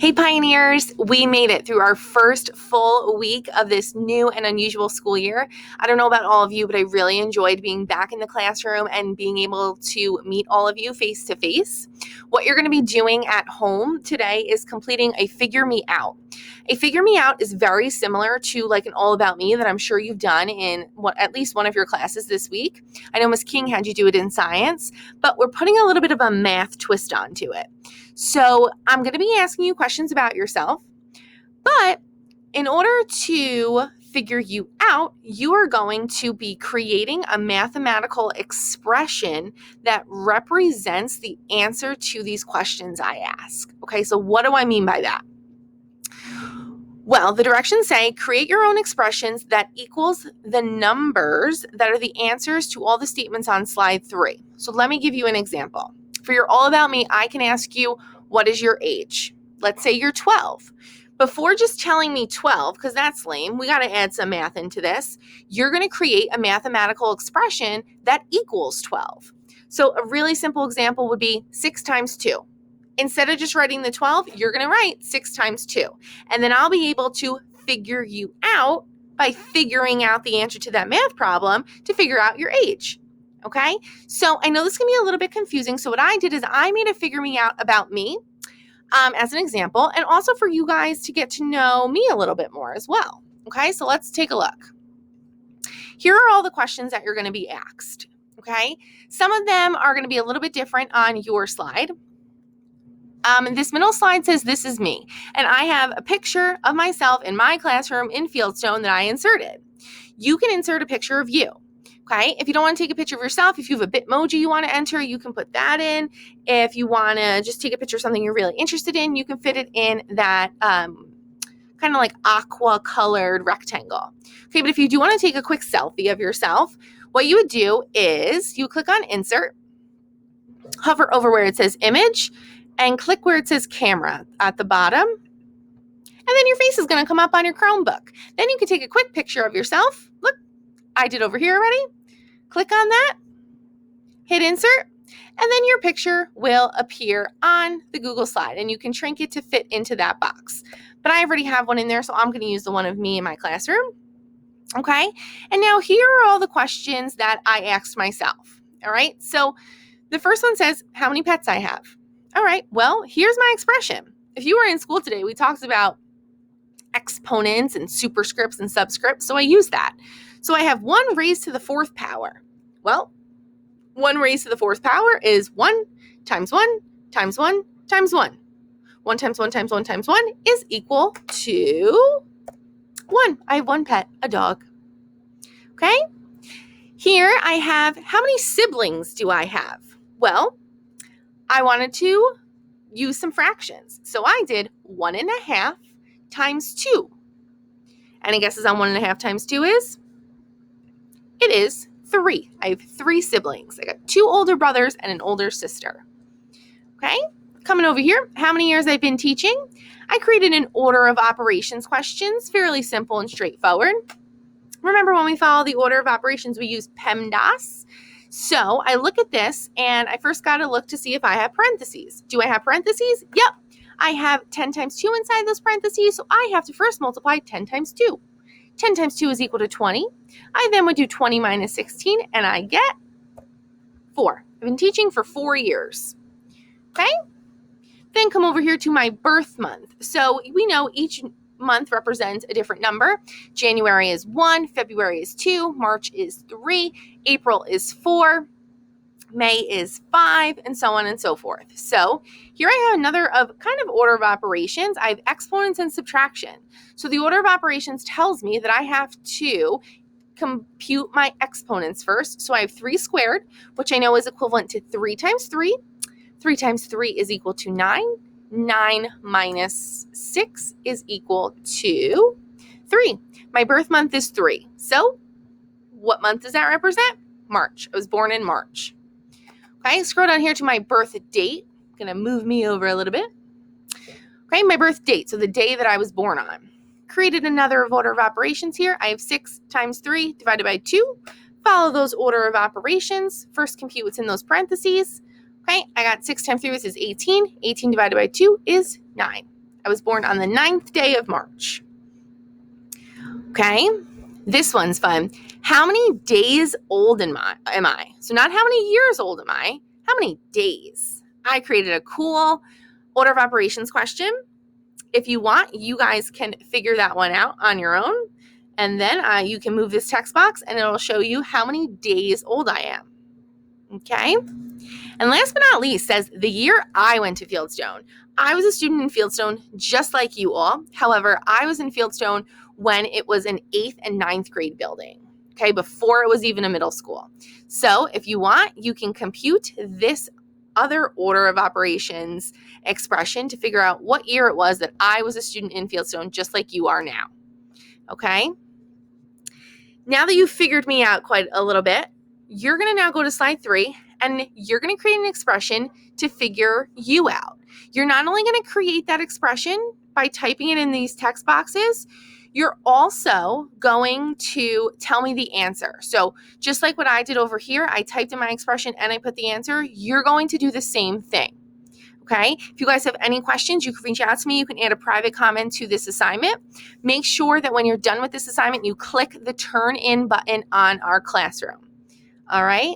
Hey Pioneers, we made it through our first full week of this new and unusual school year. I don't know about all of you, but I really enjoyed being back in the classroom and being able to meet all of you face to face. What you're going to be doing at home today is completing a Figure Me Out. A Figure Me Out is very similar to like an All About Me that I'm sure you've done in at least one of your classes this week. I know Ms. King had you do it in science, but we're putting a little bit of a math twist onto it. So I'm going to be asking you questions about yourself, but in order to figure you out, you are going to be creating a mathematical expression that represents the answer to these questions I ask. Okay, so what do I mean by that? Well, the directions say create your own expressions that equals the numbers that are the answers to all the statements on slide 3. So let me give you an example. For your All About Me, I can ask you, what is your age? Let's say you're 12. Before just telling me 12, because that's lame, we got to add some math into this. You're going to create a mathematical expression that equals 12. So a really simple example would be 6 times 2. Instead of just writing the 12, you're going to write 6 times 2. And then I'll be able to figure you out by figuring out the answer to that math problem to figure out your age. Okay, so I know this can be a little bit confusing. So what I did is I made a Figure Me Out about me as an example, and also for you guys to get to know me a little bit more as well. Okay, so let's take a look. Here are all the questions that you're going to be asked. Okay, some of them are going to be a little bit different on your slide. This middle slide says, this is me. And I have a picture of myself in my classroom in Fieldstone that I inserted. You can insert a picture of you. Okay, if you don't want to take a picture of yourself, if you have a Bitmoji you want to enter, you can put that in. If you want to just take a picture of something you're really interested in, you can fit it in that kind of like aqua colored rectangle. Okay, but if you do want to take a quick selfie of yourself, what you would do is you click on Insert, hover over where it says Image, and click where it says Camera at the bottom. And then your face is going to come up on your Chromebook. Then you can take a quick picture of yourself. Look, I did over here already. Click on that, hit Insert, and then your picture will appear on the Google slide, and you can shrink it to fit into that box. But I already have one in there, so I'm going to use the one of me in my classroom. Okay, and now here are all the questions that I asked myself. All right, so the first one says, how many pets I have? All right, well, here's my expression. If you were in school today, we talked about exponents and superscripts and subscripts, so I use that. So I have 1 raised to the 4th power. Well, 1 raised to the 4th power is 1 times 1 times 1 times 1. 1 times 1 times 1 times 1 is equal to 1. I have 1 pet, a dog. Okay? Here I have, how many siblings do I have? Well, I wanted to use some fractions. So I did 1.5 times 2. Any guesses on 1.5 times 2 is? It is 3. I have 3 siblings. I got 2 older brothers and an older sister. Okay, coming over here, how many years I've been teaching? I created an order of operations questions, fairly simple and straightforward. Remember when we follow the order of operations, we use PEMDAS. So I look at this and I first got to look to see if I have parentheses. Do I have parentheses? Yep. I have 10 times 2 inside those parentheses, so I have to first multiply 10 times 2. 10 times 2 is equal to 20. I then would do 20 minus 16, and I get 4. I've been teaching for 4 years. Okay? Then come over here to my birth month. So we know each month represents a different number. January is 1, February is 2, March is 3, April is 4, May is 5, and so on and so forth. So here I have another kind of order of operations. I have exponents and subtraction. So the order of operations tells me that I have to compute my exponents first. So I have 3 squared, which I know is equivalent to 3 times 3. 3 times 3 is equal to 9. 9 minus 6 is equal to 3. My birth month is 3. So what month does that represent? March. I was born in March. Okay, scroll down here to my birth date. Going to move me over a little bit. Okay, my birth date, so the day that I was born on. Created another order of operations here. I have 6 times 3 divided by 2. Follow those order of operations. First compute what's in those parentheses. Okay, I got 6 times 3, which is 18. 18 divided by 2 is 9. I was born on the 9th day of March. Okay, this one's fun. How many days old am I? So not how many years old am I, how many days? I created a cool order of operations question. If you want, you guys can figure that one out on your own. And then you can move this text box and it'll show you how many days old I am. Okay. And last but not least says the year I went to Fieldstone. I was a student in Fieldstone just like you all. However, I was in Fieldstone when it was an 8th and 9th grade building. Okay, before it was even a middle school. So if you want, you can compute this other order of operations expression to figure out what year it was that I was a student in Fieldstone just like you are now. Okay? Now that you've figured me out quite a little bit, you're going to now go to slide 3 and you're going to create an expression to figure you out. You're not only going to create that expression by typing it in these text boxes, you're also going to tell me the answer. So just like what I did over here, I typed in my expression and I put the answer, you're going to do the same thing. Okay, if you guys have any questions, you can reach out to me. You can add a private comment to this assignment. Make sure that when you're done with this assignment, you click the turn in button on our classroom. All right,